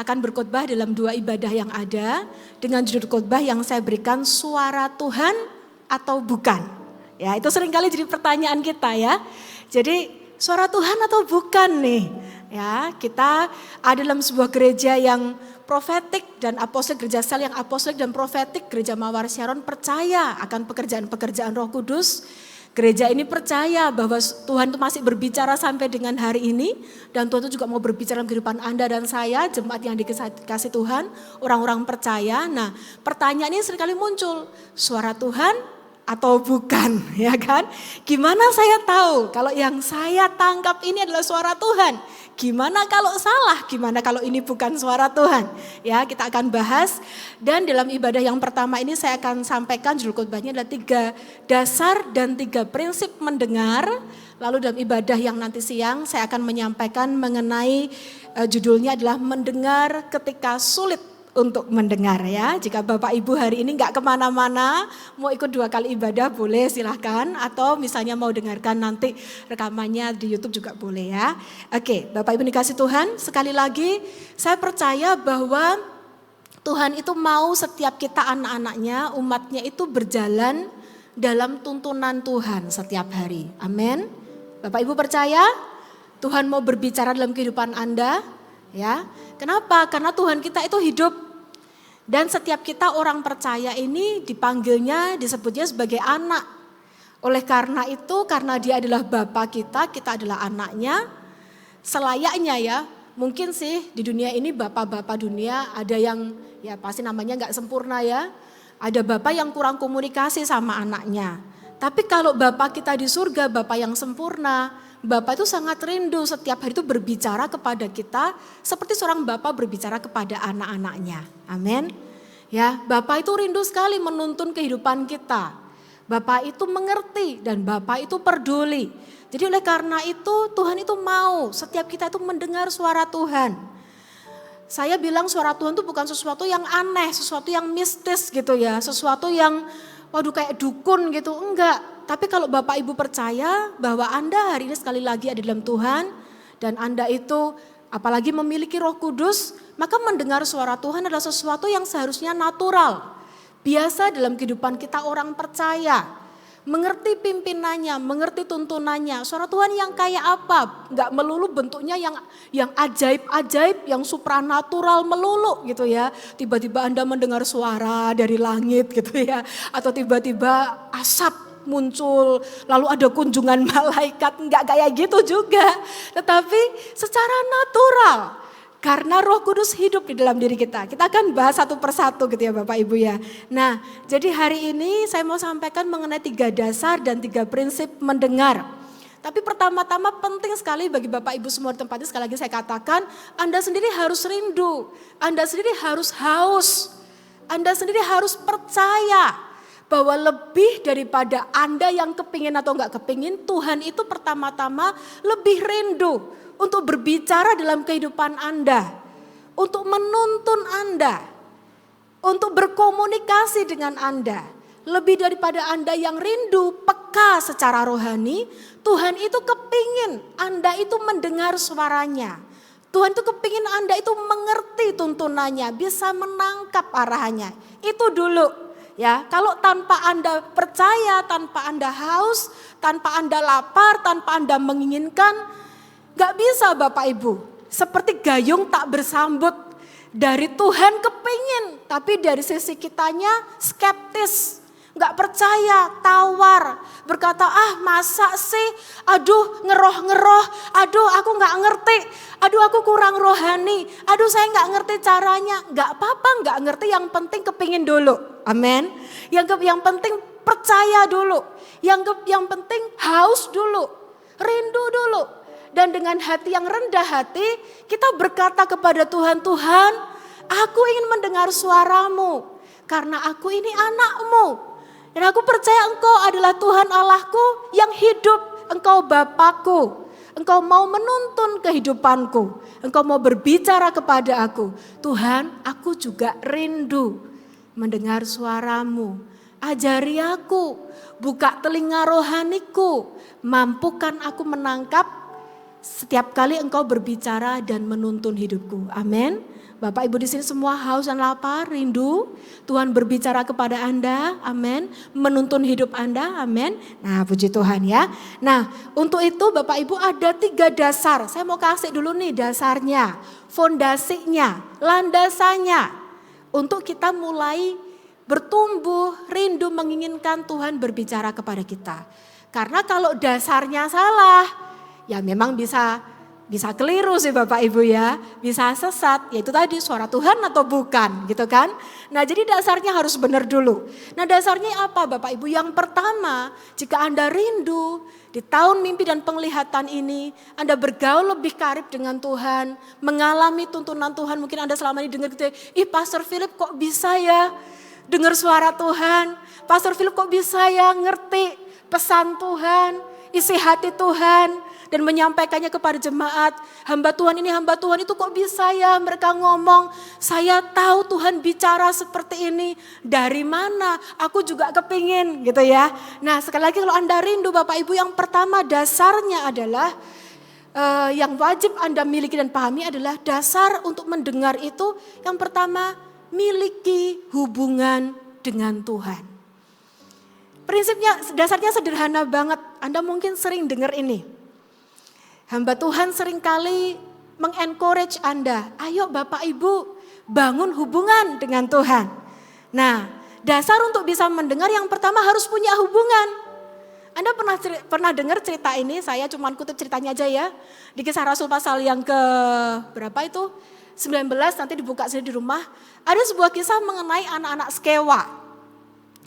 akan berkhotbah dalam 2 ibadah yang ada dengan judul khotbah yang saya berikan suara Tuhan atau bukan. Ya, itu seringkali jadi pertanyaan kita ya. Jadi suara Tuhan atau bukan nih? Ya, kita ada dalam sebuah gereja yang profetik dan apostolik, gereja sel yang apostolik dan profetik, gereja Mawar Sharon percaya akan pekerjaan-pekerjaan Roh Kudus. Gereja ini percaya bahwa Tuhan itu masih berbicara sampai dengan hari ini. Dan Tuhan itu juga mau berbicara dalam kehidupan Anda dan saya, jemaat yang dikasih Tuhan, orang-orang percaya. Nah, pertanyaan ini seringkali muncul, suara Tuhan atau bukan, ya kan? Gimana saya tahu kalau yang saya tangkap ini adalah suara Tuhan? Gimana kalau salah? Gimana kalau ini bukan suara Tuhan? Ya, kita akan bahas. Dan dalam ibadah yang pertama ini saya akan sampaikan judul khotbahnya adalah 3 dasar dan 3 prinsip mendengar. Lalu dalam ibadah yang nanti siang saya akan menyampaikan mengenai judulnya adalah mendengar ketika sulit untuk mendengar ya. Jika Bapak Ibu hari ini nggak kemana-mana, mau ikut 2 kali ibadah boleh silahkan. Atau misalnya mau dengarkan nanti rekamannya di YouTube juga boleh ya. Oke, Bapak Ibu dikasih Tuhan, sekali lagi saya percaya bahwa Tuhan itu mau setiap kita anak-anaknya, umatnya itu berjalan dalam tuntunan Tuhan setiap hari. Amin. Bapak Ibu percaya Tuhan mau berbicara dalam kehidupan Anda? Ya, kenapa? Karena Tuhan kita itu hidup. Dan setiap kita orang percaya ini dipanggilnya, disebutnya sebagai anak. Oleh karena itu, karena dia adalah Bapa kita adalah anaknya. Selayaknya ya, mungkin sih di dunia ini bapak-bapak dunia ada yang ya pasti namanya gak sempurna ya. Ada bapak yang kurang komunikasi sama anaknya. Tapi kalau Bapa kita di surga, Bapa yang sempurna, Bapa itu sangat rindu setiap hari itu berbicara kepada kita seperti seorang Bapa berbicara kepada anak-anaknya. Amin. Ya, Bapa itu rindu sekali menuntun kehidupan kita. Bapa itu mengerti dan Bapa itu peduli. Jadi oleh karena itu Tuhan itu mau setiap kita itu mendengar suara Tuhan. Saya bilang suara Tuhan itu bukan sesuatu yang aneh, sesuatu yang mistis gitu ya, sesuatu yang waduh kayak dukun gitu, enggak. Tapi kalau Bapak Ibu percaya bahwa Anda hari ini sekali lagi ada dalam Tuhan dan Anda itu apalagi memiliki Roh Kudus, maka mendengar suara Tuhan adalah sesuatu yang seharusnya natural. Biasa dalam kehidupan kita orang percaya. Mengerti pimpinannya, mengerti tuntunannya. Suara Tuhan yang kayak apa? Enggak melulu bentuknya yang ajaib-ajaib, yang supranatural melulu gitu ya. Tiba-tiba Anda mendengar suara dari langit gitu ya. Atau tiba-tiba asap muncul, lalu ada kunjungan malaikat. Enggak kayak gitu juga. Tetapi secara natural. Karena Roh Kudus hidup di dalam diri kita. Kita akan bahas satu persatu gitu ya Bapak Ibu ya. Nah, jadi hari ini saya mau sampaikan mengenai 3 dasar dan 3 prinsip mendengar. Tapi pertama-tama penting sekali bagi Bapak Ibu semua di tempat ini, sekali lagi saya katakan, Anda sendiri harus rindu, Anda sendiri harus haus, Anda sendiri harus percaya bahwa lebih daripada Anda yang kepingin atau enggak kepingin, Tuhan itu pertama-tama lebih rindu untuk berbicara dalam kehidupan Anda, untuk menuntun Anda, untuk berkomunikasi dengan Anda. Lebih daripada Anda yang rindu, peka secara rohani, Tuhan itu kepingin Anda itu mendengar suaranya. Tuhan itu kepingin Anda itu mengerti tuntunannya, bisa menangkap arahannya. Itu dulu. Ya, kalau tanpa Anda percaya, tanpa Anda haus, tanpa Anda lapar, tanpa Anda menginginkan, gak bisa Bapak Ibu, seperti gayung tak bersambut. Dari Tuhan kepingin, tapi dari sisi kitanya skeptis. Gak percaya, tawar, berkata masa sih, aduh ngeroh-ngeroh, aduh aku gak ngerti, aduh aku kurang rohani, aduh saya gak ngerti caranya. Gak apa-apa gak ngerti, yang penting kepingin dulu, amin. Yang penting percaya dulu, yang penting haus dulu, rindu dulu. Dan dengan hati yang rendah hati kita berkata kepada Tuhan, Tuhan aku ingin mendengar suaramu karena aku ini anakmu. Dan aku percaya Engkau adalah Tuhan Allahku yang hidup, Engkau Bapakku. Engkau mau menuntun kehidupanku, Engkau mau berbicara kepada aku. Tuhan aku juga rindu mendengar suaramu. Ajari aku, buka telinga rohaniku, mampukan aku menangkap setiap kali engkau berbicara dan menuntun hidupku. Amin. Bapak Ibu di sini semua haus dan lapar, rindu Tuhan berbicara kepada Anda, amin, menuntun hidup Anda, amin. Nah, puji Tuhan ya. Nah, untuk itu Bapak Ibu ada 3 dasar. Saya mau kasih dulu nih dasarnya, fondasinya, landasannya untuk kita mulai bertumbuh, rindu menginginkan Tuhan berbicara kepada kita. Karena kalau dasarnya salah, ya memang bisa keliru sih Bapak Ibu ya, bisa sesat, yaitu tadi suara Tuhan atau bukan gitu kan. Nah jadi dasarnya harus benar dulu. Nah dasarnya apa Bapak Ibu? Yang pertama, jika Anda rindu di tahun mimpi dan penglihatan ini, Anda bergaul lebih karib dengan Tuhan, mengalami tuntunan Tuhan. Mungkin Anda selama ini dengar gitu, Pastor Philip kok bisa ya dengar suara Tuhan, Pastor Philip kok bisa ya ngerti pesan Tuhan, isi hati Tuhan, dan menyampaikannya kepada jemaat. Hamba Tuhan itu kok bisa ya mereka ngomong, saya tahu Tuhan bicara seperti ini. Dari mana? Aku juga kepingin gitu ya. Nah sekali lagi kalau Anda rindu Bapak Ibu, yang pertama dasarnya adalah yang wajib Anda miliki dan pahami adalah dasar untuk mendengar itu. Yang pertama, miliki hubungan dengan Tuhan. Prinsipnya, dasarnya sederhana banget. Anda mungkin sering dengar ini. Hamba Tuhan seringkali mengencourage Anda, ayo Bapak Ibu bangun hubungan dengan Tuhan. Nah dasar untuk bisa mendengar yang pertama harus punya hubungan. Anda pernah dengar cerita ini, saya cuma kutip ceritanya aja ya. Di Kisah Rasul pasal yang ke berapa itu? 19, nanti dibuka sendiri di rumah. Ada sebuah kisah mengenai anak-anak Skewa.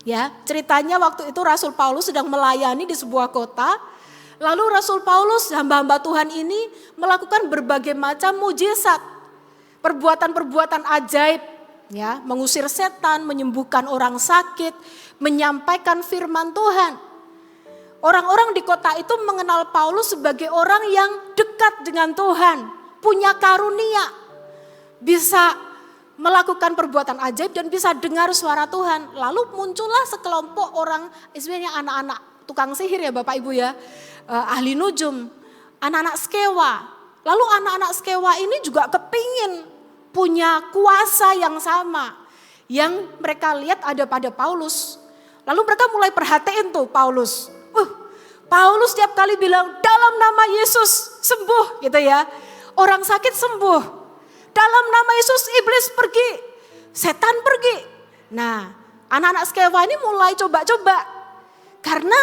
Ya, ceritanya waktu itu Rasul Paulus sedang melayani di sebuah kota. Lalu Rasul Paulus, hamba-hamba Tuhan ini melakukan berbagai macam mujizat, perbuatan-perbuatan ajaib, ya, mengusir setan, menyembuhkan orang sakit, menyampaikan firman Tuhan. Orang-orang di kota itu mengenal Paulus sebagai orang yang dekat dengan Tuhan, punya karunia, bisa melakukan perbuatan ajaib dan bisa dengar suara Tuhan. Lalu muncullah sekelompok orang, istilahnya anak-anak tukang sihir ya Bapak Ibu ya, ahli nujum, anak-anak Skewa. Lalu anak-anak Skewa ini juga kepingin punya kuasa yang sama yang mereka lihat ada pada Paulus. Lalu mereka mulai perhatiin tuh Paulus. Paulus tiap kali bilang dalam nama Yesus sembuh gitu ya. Orang sakit sembuh. Dalam nama Yesus iblis pergi. Setan pergi. Nah anak-anak Skewa ini mulai coba-coba. Karena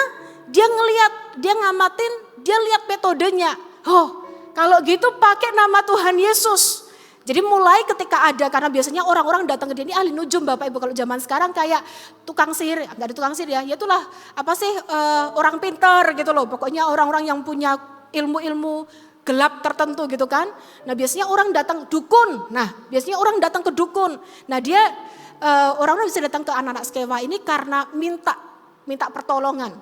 dia ngelihat, dia ngamatin, dia lihat metodenya. Oh, kalau gitu pakai nama Tuhan Yesus. Jadi mulai ketika ada, karena biasanya orang-orang datang ke dia, ini ahli nujum Bapak Ibu. Kalau zaman sekarang kayak tukang sihir, enggak ada tukang sihir ya. Ya itulah apa sih orang pintar gitu loh. Pokoknya orang-orang yang punya ilmu-ilmu gelap tertentu gitu kan. Nah biasanya orang datang dukun. Nah biasanya orang datang ke dukun. Nah dia orang-orang bisa datang ke anak-anak Skewa ini karena minta pertolongan.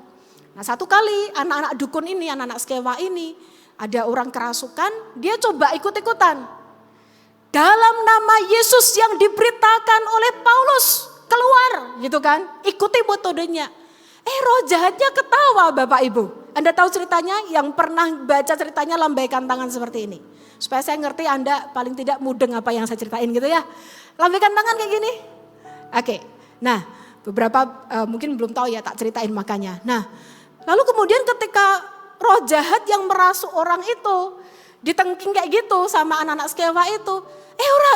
Nah satu kali anak-anak dukun ini, anak-anak Skewa ini, ada orang kerasukan, dia coba ikut-ikutan. Dalam nama Yesus yang diberitakan oleh Paulus, keluar gitu kan, ikuti metodenya. Roh jahatnya ketawa Bapak Ibu. Anda tahu ceritanya, yang pernah baca ceritanya lambaikan tangan seperti ini. Supaya saya ngerti Anda paling tidak mudeng apa yang saya ceritain gitu ya. Lambaikan tangan kayak gini. Oke, nah beberapa mungkin belum tahu ya, tak ceritain makanya. Nah, lalu kemudian ketika roh jahat yang merasuk orang itu ditengking kayak gitu sama anak-anak Skewa itu,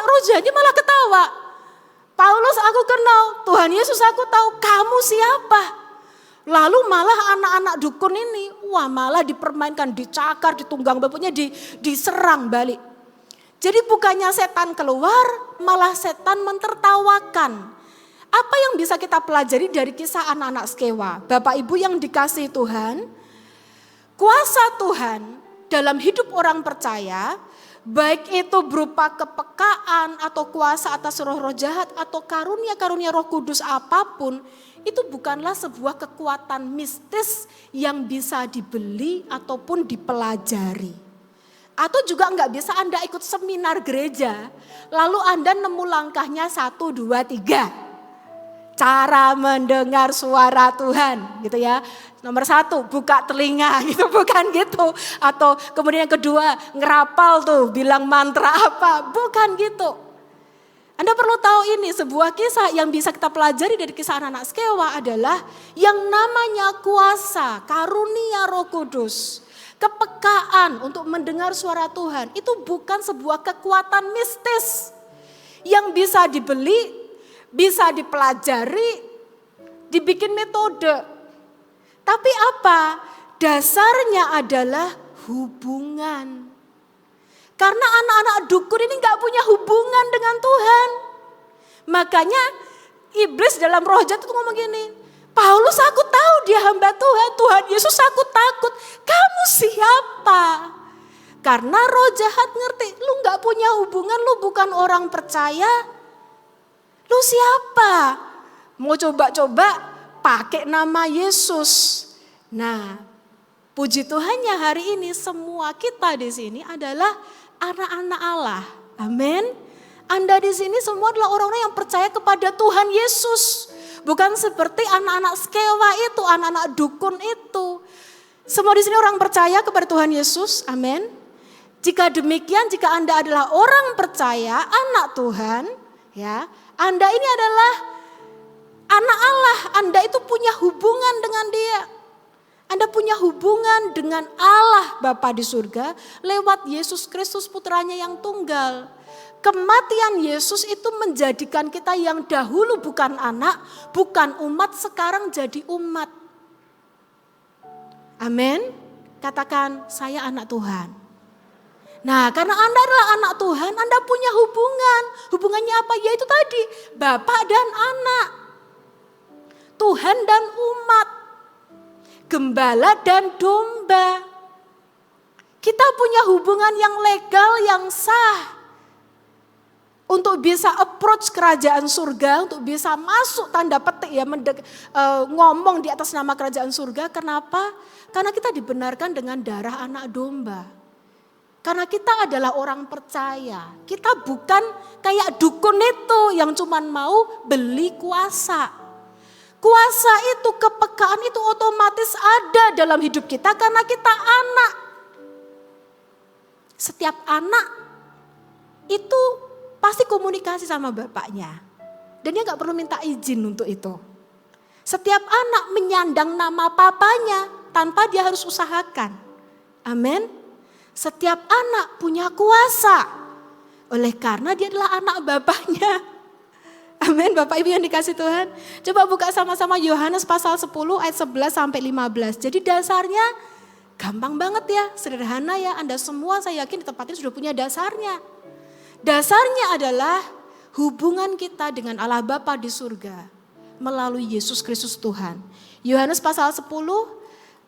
roh jahatnya malah ketawa. Paulus aku kenal, Tuhan Yesus aku tahu, kamu siapa? Lalu malah anak-anak dukun ini, malah dipermainkan, dicakar, ditunggang bapaknya, diserang balik. Jadi bukannya setan keluar, malah setan mentertawakan. Apa yang bisa kita pelajari dari kisah anak-anak Skewa? Bapak Ibu yang dikasihi Tuhan, kuasa Tuhan dalam hidup orang percaya, baik itu berupa kepekaan atau kuasa atas roh-roh jahat atau karunia-karunia Roh Kudus apapun, itu bukanlah sebuah kekuatan mistis yang bisa dibeli ataupun dipelajari. Atau juga enggak bisa Anda ikut seminar gereja, lalu Anda nemu langkahnya 1, 2, 3. cara mendengar suara Tuhan gitu ya. Nomor 1, buka telinga gitu, bukan gitu. Atau kemudian yang kedua, ngerapal tuh, bilang mantra apa, bukan gitu. Anda perlu tahu ini, sebuah kisah yang bisa kita pelajari dari kisah anak-anak Skewa adalah yang namanya kuasa, karunia Roh Kudus. Kepekaan untuk mendengar suara Tuhan itu bukan sebuah kekuatan mistis yang bisa dibeli, bisa dipelajari, dibikin metode. Tapi apa? Dasarnya adalah hubungan. Karena anak-anak dukun ini gak punya hubungan dengan Tuhan. Makanya iblis dalam roh jahat itu ngomong gini, Paulus aku tahu dia hamba Tuhan, Tuhan Yesus aku takut. Kamu siapa? Karena roh jahat ngerti, lu gak punya hubungan, lu bukan orang percaya. Lu siapa? Mau coba-coba pakai nama Yesus. Nah, puji Tuhannya hari ini semua kita di sini adalah anak-anak Allah. Amin. Anda di sini semua adalah orang-orang yang percaya kepada Tuhan Yesus. Bukan seperti anak-anak Skewa itu, anak-anak dukun itu. Semua di sini orang percaya kepada Tuhan Yesus. Amin. Jika demikian, jika Anda adalah orang percaya, anak Tuhan, ya, Anda ini adalah anak Allah, Anda itu punya hubungan dengan Dia. Anda punya hubungan dengan Allah Bapa di surga lewat Yesus Kristus putranya yang tunggal. Kematian Yesus itu menjadikan kita yang dahulu bukan anak, bukan umat, sekarang jadi umat. Amin. Katakan, saya anak Tuhan. Nah, karena Anda adalah anak Tuhan, Anda punya hubungan. Hubungannya apa? Yaitu tadi, Bapak dan anak. Tuhan dan umat, gembala dan domba. Kita punya hubungan yang legal, yang sah. Untuk bisa approach kerajaan surga, untuk bisa masuk tanda petik ya, ngomong di atas nama kerajaan surga. Kenapa? Karena kita dibenarkan dengan darah anak domba. Karena kita adalah orang percaya. Kita bukan kayak dukun itu yang cuman mau beli kuasa. Kuasa itu, kepekaan itu otomatis ada dalam hidup kita karena kita anak. Setiap anak itu pasti komunikasi sama bapaknya. Dan dia gak perlu minta izin untuk itu. Setiap anak menyandang nama papanya tanpa dia harus usahakan. Amin. Setiap anak punya kuasa. Oleh karena dia adalah anak bapaknya. Amin, Bapak Ibu yang dikasih Tuhan. Coba buka sama-sama Yohanes pasal 10 ayat 11 sampai 15. Jadi dasarnya gampang banget ya, sederhana ya. Anda semua saya yakin di tempat ini sudah punya dasarnya. Dasarnya adalah hubungan kita dengan Allah Bapa di surga melalui Yesus Kristus Tuhan. Yohanes pasal 10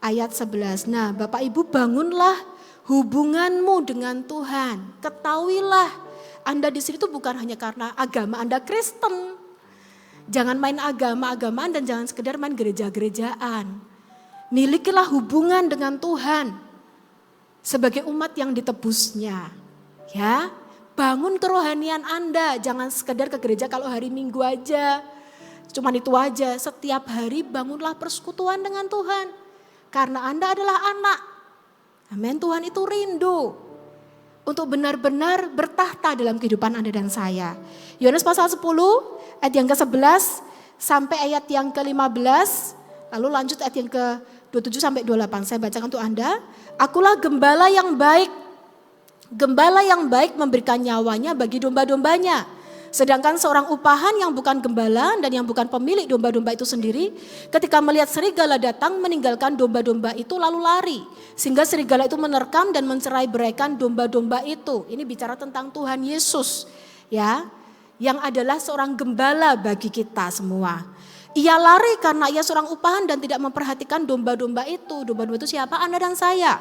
ayat 11. Nah, Bapak Ibu bangunlah hubunganmu dengan Tuhan. Ketahuilah Anda di sini tuh bukan hanya karena agama Anda Kristen. Jangan main agama-agamaan dan jangan sekedar main gereja-gerejaan. Milikilah hubungan dengan Tuhan sebagai umat yang ditebusnya. Ya, bangun kerohanian Anda. Jangan sekedar ke gereja kalau hari Minggu aja. Cuman itu aja. Setiap hari bangunlah persekutuan dengan Tuhan. Karena Anda adalah anak. Amin, Tuhan itu rindu untuk benar-benar bertahta dalam kehidupan Anda dan saya. Yohanes pasal 10 ayat yang ke-11 sampai ayat yang ke-15. Lalu lanjut ayat yang ke-27 sampai 28. Saya bacakan untuk Anda. Akulah gembala yang baik. Gembala yang baik memberikan nyawanya bagi domba-dombanya. Sedangkan seorang upahan yang bukan gembala dan yang bukan pemilik domba-domba itu sendiri, ketika melihat serigala datang meninggalkan domba-domba itu lalu lari. Sehingga serigala itu menerkam dan mencerai-beraikan domba-domba itu. Ini bicara tentang Tuhan Yesus, ya, yang adalah seorang gembala bagi kita semua. Ia lari karena ia seorang upahan dan tidak memperhatikan domba-domba itu. Domba-domba itu siapa? Anda dan saya.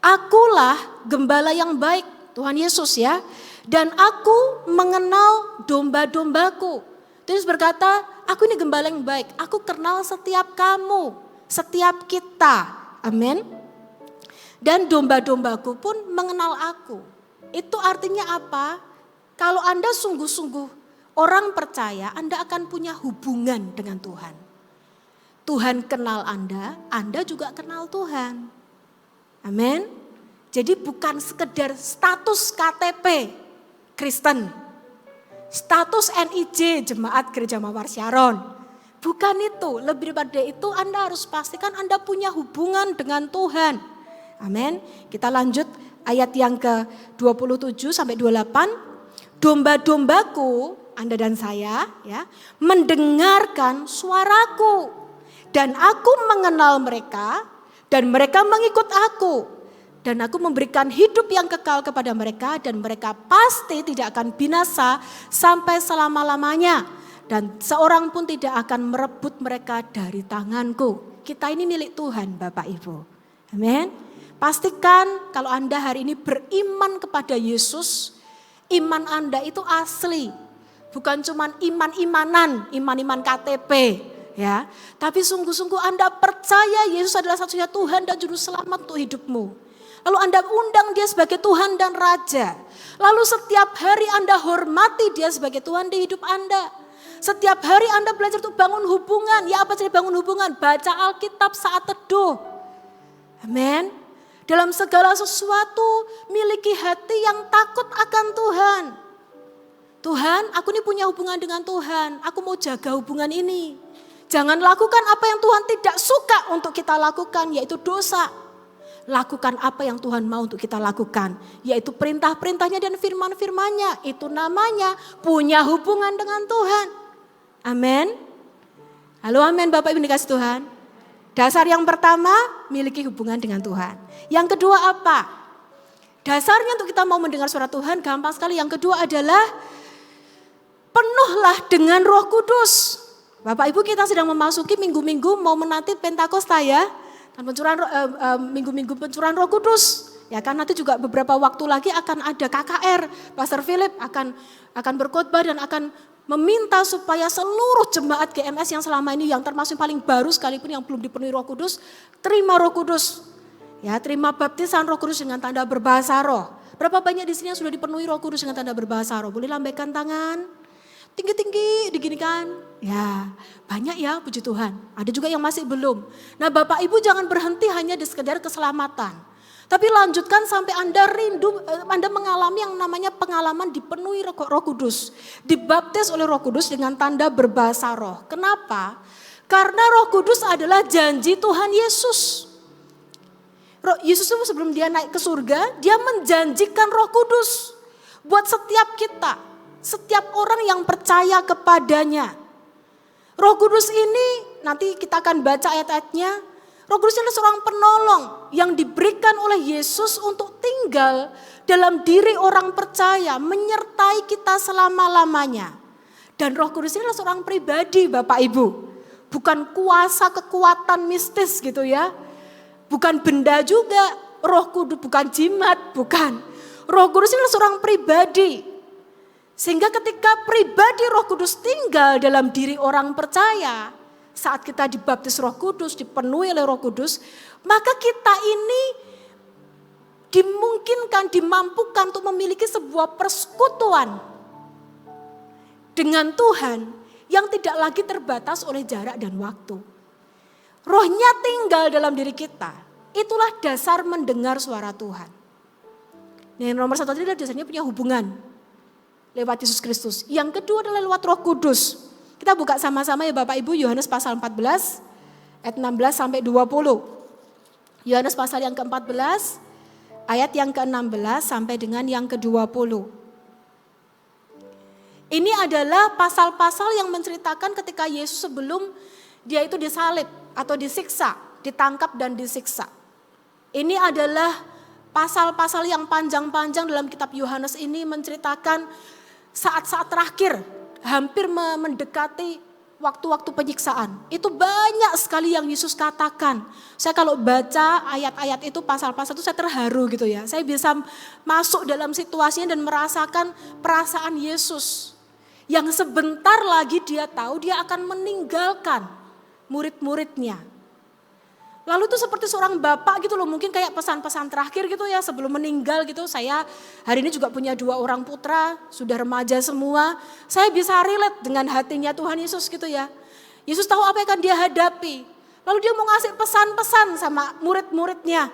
Akulah gembala yang baik, Tuhan Yesus ya. Dan aku mengenal domba-dombaku. Yesus berkata, aku ini gembala yang baik. Aku kenal setiap kamu, setiap kita. Amin. Dan domba-dombaku pun mengenal aku. Itu artinya apa? Kalau Anda sungguh-sungguh orang percaya, Anda akan punya hubungan dengan Tuhan. Tuhan kenal Anda juga kenal Tuhan. Amin. Jadi bukan sekedar status KTP Kristen, status NIJ Jemaat Gereja Mawar Syaron. Bukan itu, lebih daripada itu Anda harus pastikan Anda punya hubungan dengan Tuhan. Amin. Kita lanjut ayat yang ke-27 sampai 28. Domba-dombaku, Anda dan saya, ya, mendengarkan suaraku dan aku mengenal mereka dan mereka mengikut aku. Dan aku memberikan hidup yang kekal kepada mereka dan mereka pasti tidak akan binasa sampai selama-lamanya. Dan seorang pun tidak akan merebut mereka dari tanganku. Kita ini milik Tuhan Bapak Ibu. Amin. Pastikan kalau Anda hari ini beriman kepada Yesus, iman Anda itu asli. Bukan cuma iman-imanan, iman-iman KTP. Ya, tapi sungguh-sungguh Anda percaya Yesus adalah satu-satunya Tuhan dan Juru Selamat untuk hidupmu. Lalu Anda undang dia sebagai Tuhan dan Raja. Lalu setiap hari Anda hormati dia sebagai Tuhan di hidup Anda. Setiap hari Anda belajar untuk bangun hubungan. Ya apa jadi bangun hubungan? Baca Alkitab saat teduh. Amin. Dalam segala sesuatu miliki hati yang takut akan Tuhan. Tuhan, aku ini punya hubungan dengan Tuhan. Aku mau jaga hubungan ini. Jangan lakukan apa yang Tuhan tidak suka untuk kita lakukan, yaitu dosa. Lakukan apa yang Tuhan mau untuk kita lakukan, yaitu perintah-perintahnya dan firman-firmannya. Itu namanya punya hubungan dengan Tuhan. Amin. Halo amin Bapak Ibu dikasih Tuhan. Dasar yang pertama, miliki hubungan dengan Tuhan. Yang kedua apa? Dasarnya untuk kita mau mendengar suara Tuhan gampang sekali. Yang kedua adalah penuhlah dengan Roh Kudus. Bapak Ibu kita sedang memasuki minggu-minggu mau menanti Pentakosta ya. Dan minggu-minggu pencurahan Roh Kudus. Ya kan nanti juga beberapa waktu lagi akan ada KKR. Pastor Philip akan berkhotbah dan akan meminta supaya seluruh jemaat GMS yang selama ini yang termasuk paling baru sekalipun yang belum dipenuhi Roh Kudus, terima Roh Kudus. Ya, terima baptisan Roh Kudus dengan tanda berbahasa roh. Berapa banyak di sini yang sudah dipenuhi Roh Kudus dengan tanda berbahasa roh? Boleh lambaikan tangan. Tinggi-tinggi diginikan. Ya, banyak ya puji Tuhan. Ada juga yang masih belum. Nah Bapak Ibu jangan berhenti hanya di sekedar keselamatan. Tapi lanjutkan sampai Anda rindu, Anda mengalami yang namanya pengalaman dipenuhi Roh Kudus. Dibaptis oleh Roh Kudus dengan tanda berbahasa roh. Kenapa? Karena Roh Kudus adalah janji Tuhan Yesus. Yesus itu sebelum dia naik ke surga, dia menjanjikan Roh Kudus buat setiap kita. Setiap orang yang percaya kepadanya. Roh Kudus ini nanti kita akan baca ayat-ayatnya. Roh Kudus adalah seorang penolong yang diberikan oleh Yesus untuk tinggal dalam diri orang percaya. Menyertai kita selama-lamanya. Dan Roh Kudus ini adalah seorang pribadi Bapak Ibu. Bukan kuasa kekuatan mistis gitu ya. Bukan benda juga. Roh Kudus bukan jimat, bukan. Roh Kudus ini adalah seorang pribadi. Sehingga ketika pribadi Roh Kudus tinggal dalam diri orang percaya, saat kita dibaptis Roh Kudus, dipenuhi oleh Roh Kudus, maka kita ini dimungkinkan, dimampukan untuk memiliki sebuah persekutuan dengan Tuhan yang tidak lagi terbatas oleh jarak dan waktu. Rohnya tinggal dalam diri kita, itulah dasar mendengar suara Tuhan. Yang nomor satu adalah dasarnya punya hubungan lewat Yesus Kristus. Yang kedua adalah lewat Roh Kudus. Kita buka sama-sama ya Bapak Ibu Yohanes pasal 14 ayat 16 sampai 20. Yohanes pasal yang ke-14 ayat yang ke-16 sampai dengan yang ke-20. Ini adalah pasal-pasal yang menceritakan ketika Yesus sebelum dia itu disalib atau disiksa, ditangkap dan disiksa. Ini adalah pasal-pasal yang panjang-panjang dalam kitab Yohanes ini menceritakan saat-saat terakhir, hampir mendekati waktu-waktu penyiksaan. Itu banyak sekali yang Yesus katakan. Saya kalau baca ayat-ayat itu, pasal-pasal itu saya terharu gitu ya. Saya bisa masuk dalam situasinya dan merasakan perasaan Yesus. Yang sebentar lagi dia tahu dia akan meninggalkan murid-muridnya. Lalu itu seperti seorang bapak gitu loh, mungkin kayak pesan-pesan terakhir gitu ya sebelum meninggal gitu. Saya hari ini juga punya 2 orang putra, sudah remaja semua. Saya bisa relate dengan hatinya Tuhan Yesus gitu ya. Yesus tahu apa yang akan dia hadapi. Lalu dia mau ngasih pesan-pesan sama murid-muridnya.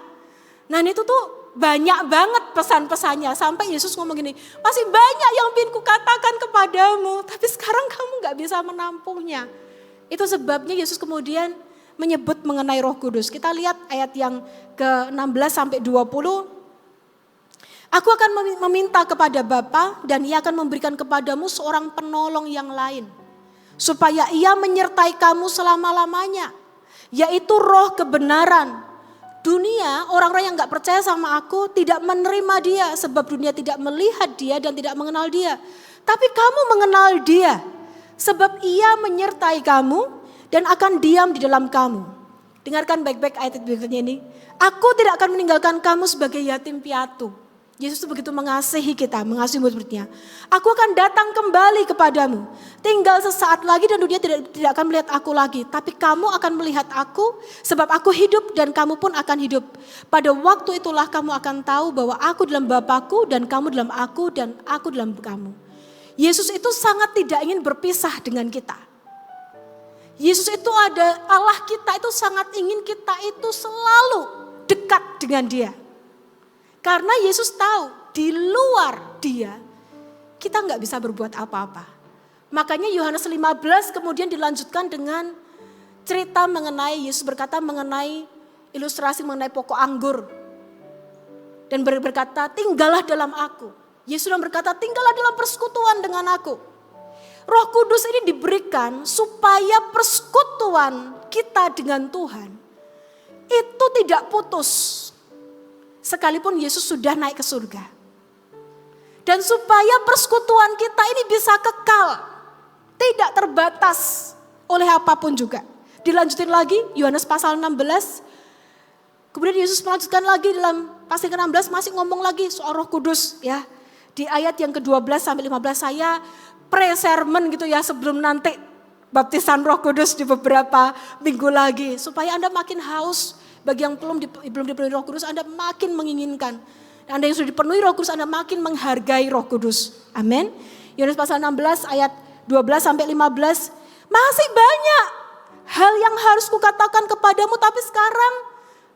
Nah itu tuh banyak banget pesan-pesannya. Sampai Yesus ngomong gini, masih banyak yang ingin kukatakan kepadamu. Tapi sekarang kamu gak bisa menampungnya. Itu sebabnya Yesus kemudian menyebut mengenai Roh Kudus. Kita lihat ayat yang ke-16 sampai 20. Aku akan meminta kepada Bapa dan ia akan memberikan kepadamu seorang penolong yang lain. Supaya ia menyertai kamu selama-lamanya. Yaitu Roh kebenaran. Dunia, orang-orang yang gak percaya sama aku tidak menerima dia. Sebab dunia tidak melihat dia dan tidak mengenal dia. Tapi kamu mengenal dia. Sebab ia menyertai kamu dan akan diam di dalam kamu. Dengarkan baik-baik ayat berikutnya ini. Aku tidak akan meninggalkan kamu sebagai yatim piatu. Yesus itu begitu mengasihi kita, mengasihi murid-muridnya. Aku akan datang kembali kepadamu. Tinggal sesaat lagi dan dunia tidak akan melihat aku lagi. Tapi kamu akan melihat aku sebab aku hidup dan kamu pun akan hidup. Pada waktu itulah kamu akan tahu bahwa aku dalam Bapa-Ku dan kamu dalam aku dan aku dalam kamu. Yesus itu sangat tidak ingin berpisah dengan kita. Yesus itu ada, Allah kita itu sangat ingin kita itu selalu dekat dengan dia. Karena Yesus tahu di luar dia kita nggak bisa berbuat apa-apa. Makanya Yohanes 15 kemudian dilanjutkan dengan cerita mengenai Yesus berkata mengenai ilustrasi mengenai pokok anggur. Dan berkata tinggallah dalam aku. Yesus berkata tinggallah dalam persekutuan dengan aku. Roh Kudus ini diberikan supaya persekutuan kita dengan Tuhan itu tidak putus. Sekalipun Yesus sudah naik ke surga. Dan supaya persekutuan kita ini bisa kekal. Tidak terbatas oleh apapun juga. Dilanjutin lagi Yohanes pasal 16. Kemudian Yesus melanjutkan lagi dalam pasal ke-16 masih ngomong lagi soal Roh Kudus ya. Di ayat yang ke-12 sampai 15 saya pre-sermon gitu ya sebelum nanti baptisan Roh Kudus di beberapa minggu lagi. Supaya Anda makin haus, bagi yang belum dipenuhi Roh Kudus Anda makin menginginkan. Dan Anda yang sudah dipenuhi Roh Kudus Anda makin menghargai Roh Kudus. Amin. Yohanes pasal 16 ayat 12 sampai 15. Masih banyak hal yang harus kukatakan kepadamu tapi sekarang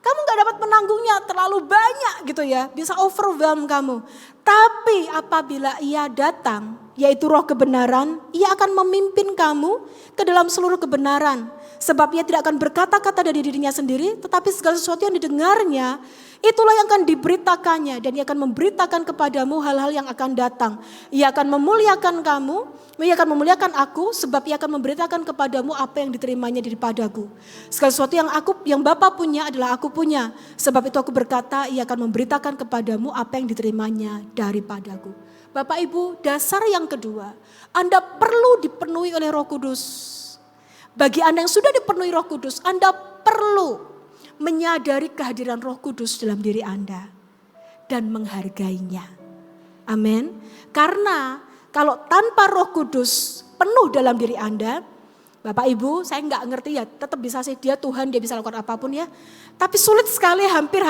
kamu gak dapat menanggungnya, terlalu banyak gitu ya, bisa overwhelm kamu. Tapi apabila ia datang, yaitu Roh kebenaran, ia akan memimpin kamu ke dalam seluruh kebenaran. Sebab ia tidak akan berkata-kata dari dirinya sendiri, tetapi segala sesuatu yang didengarnya, itulah yang akan diberitakannya. Dan ia akan memberitakan kepadamu hal-hal yang akan datang. Ia akan memuliakan kamu, ia akan memuliakan aku, sebab ia akan memberitakan kepadamu apa yang diterimanya daripadaku. Segala sesuatu yang Bapa punya adalah aku punya. Sebab itu aku berkata, ia akan memberitakan kepadamu apa yang diterimanya daripadaku. Bapak Ibu, dasar yang kedua, Anda perlu dipenuhi oleh Roh Kudus. Bagi Anda yang sudah dipenuhi Roh Kudus, Anda perlu menyadari kehadiran Roh Kudus dalam diri Anda dan menghargainya. Amin. Karena kalau tanpa Roh Kudus penuh dalam diri Anda, Bapak Ibu, saya nggak ngerti ya, tetap bisa sih dia Tuhan, dia bisa lakukan apapun ya. Tapi sulit sekali, hampir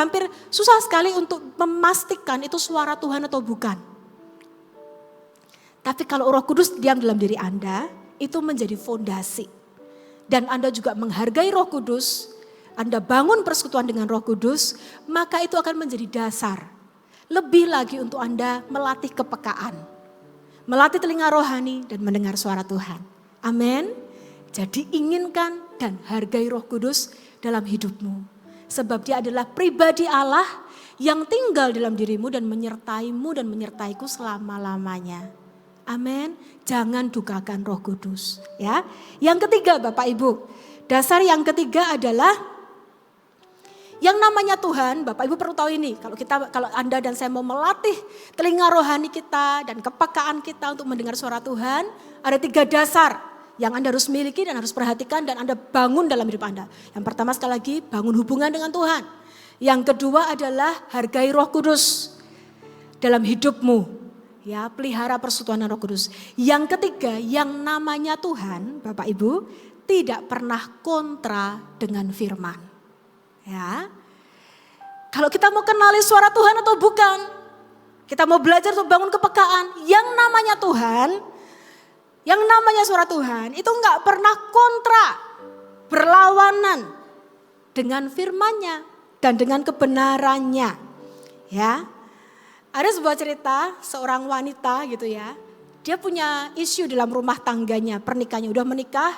susah sekali untuk memastikan itu suara Tuhan atau bukan. Tapi kalau Roh Kudus diam dalam diri Anda, itu menjadi fondasi. Dan Anda juga menghargai Roh Kudus, Anda bangun persekutuan dengan Roh Kudus, maka itu akan menjadi dasar. Lebih lagi untuk Anda melatih kepekaan, melatih telinga rohani dan mendengar suara Tuhan. Amin. Jadi inginkan dan hargai Roh Kudus dalam hidupmu. Sebab dia adalah pribadi Allah yang tinggal dalam dirimu dan menyertaimu dan menyertaiku selama-lamanya. Amin. Jangan dukakan Roh Kudus, ya. Yang ketiga Bapak Ibu, dasar yang ketiga adalah yang namanya Tuhan. Bapak Ibu perlu tahu ini, kalau Anda dan saya mau melatih telinga rohani kita dan kepekaan kita untuk mendengar suara Tuhan, ada 3 dasar yang Anda harus miliki dan harus perhatikan dan Anda bangun dalam hidup Anda. Yang pertama sekali lagi, bangun hubungan dengan Tuhan. Yang kedua adalah hargai Roh Kudus dalam hidupmu. Ya, pelihara persekutuan Roh Kudus. Yang ketiga, yang namanya Tuhan, Bapak Ibu, tidak pernah kontra dengan firman. Ya. Kalau kita mau kenali suara Tuhan atau bukan, kita mau belajar untuk bangun kepekaan, yang namanya Tuhan, yang namanya suara Tuhan itu enggak pernah kontra, berlawanan dengan firman-Nya dan dengan kebenarannya. Ya. Ada sebuah cerita seorang wanita gitu ya. Dia punya isu dalam rumah tangganya, pernikahannya udah menikah,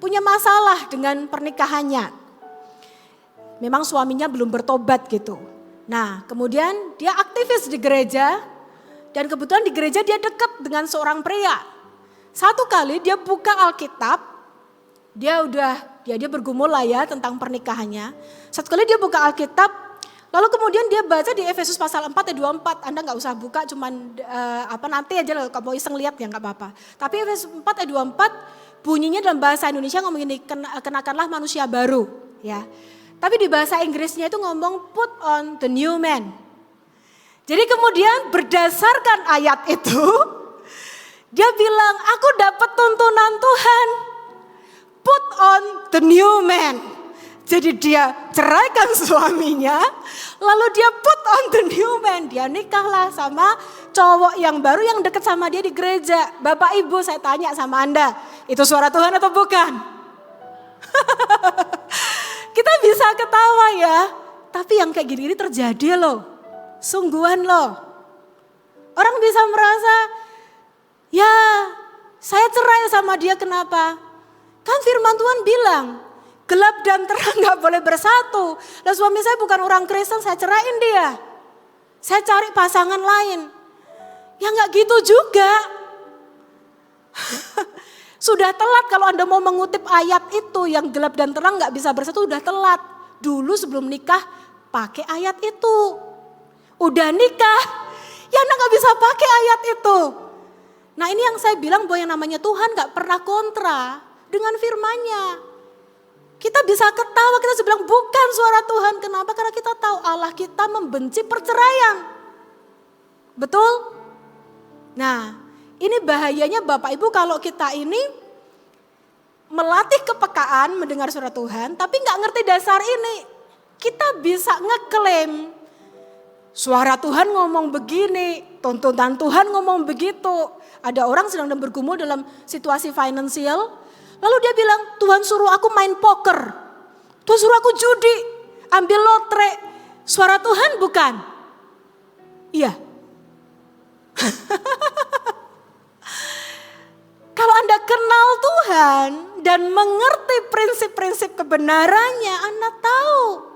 punya masalah dengan pernikahannya. Memang suaminya belum bertobat gitu. Nah, kemudian dia aktivis di gereja dan kebetulan di gereja dia dekat dengan seorang pria. Satu kali dia buka Alkitab, dia bergumul lah ya tentang pernikahannya. Satu kali dia buka Alkitab, lalu kemudian dia baca di Efesus pasal 4 ayat 24. Anda gak usah buka, cuman nanti aja kalau kamu iseng lihat ya gak apa-apa. Tapi Efesus 4 ayat 24 bunyinya dalam bahasa Indonesia ngomong ini, kenakanlah manusia baru. Ya. Tapi di bahasa Inggrisnya itu ngomong put on the new man. Jadi kemudian berdasarkan ayat itu, dia bilang aku dapat tuntunan Tuhan. Put on the new man. Jadi dia ceraikan suaminya, lalu dia put on the new man. Dia nikahlah sama cowok yang baru yang dekat sama dia di gereja. Bapak Ibu saya tanya sama Anda, itu suara Tuhan atau bukan? Kita bisa ketawa ya, tapi yang kayak gini terjadi loh. Sungguhan loh. Orang bisa merasa, ya saya cerai sama dia kenapa? Kan firman Tuhan bilang, gelap dan terang gak boleh bersatu. Lah suami saya bukan orang Kristen, saya ceraiin dia. Saya cari pasangan lain. Ya gak gitu juga. Sudah telat kalau Anda mau mengutip ayat itu yang gelap dan terang gak bisa bersatu, udah telat. Dulu sebelum nikah pakai ayat itu. Udah nikah, ya Anda gak bisa pakai ayat itu. Nah ini yang saya bilang bahwa yang namanya Tuhan gak pernah kontra dengan firman-Nya. Kita bisa ketawa, kita bilang bukan suara Tuhan. Kenapa? Karena kita tahu Allah kita membenci perceraian. Betul? Nah ini bahayanya Bapak Ibu kalau kita ini melatih kepekaan mendengar suara Tuhan tapi gak ngerti dasar ini. Kita bisa ngeklaim suara Tuhan ngomong begini, tuntunan Tuhan ngomong begitu. Ada orang sedang bergumul dalam situasi finansial, lalu dia bilang Tuhan suruh aku main poker, Tuhan suruh aku judi, ambil lotre. Suara Tuhan bukan? Iya. Kalau Anda kenal Tuhan dan mengerti prinsip-prinsip kebenarannya, Anda tahu.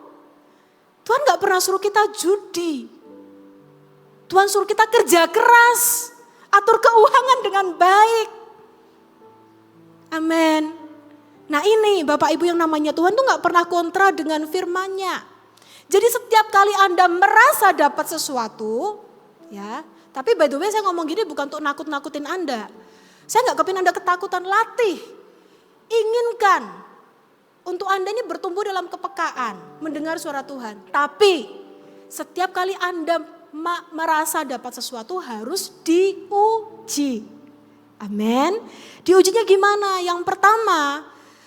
Tuhan gak pernah suruh kita judi. Tuhan suruh kita kerja keras, atur keuangan dengan baik. Amin. Nah ini Bapak Ibu yang namanya Tuhan tuh gak pernah kontra dengan firman-Nya. Jadi setiap kali Anda merasa dapat sesuatu, ya. Tapi by the way saya ngomong gini bukan untuk nakut-nakutin Anda. Saya gak kepingin Anda ketakutan, latih. Inginkan untuk Anda ini bertumbuh dalam kepekaan, mendengar suara Tuhan. Tapi setiap kali Anda merasa dapat sesuatu harus diuji. Amin. Diujinya gimana? Yang pertama,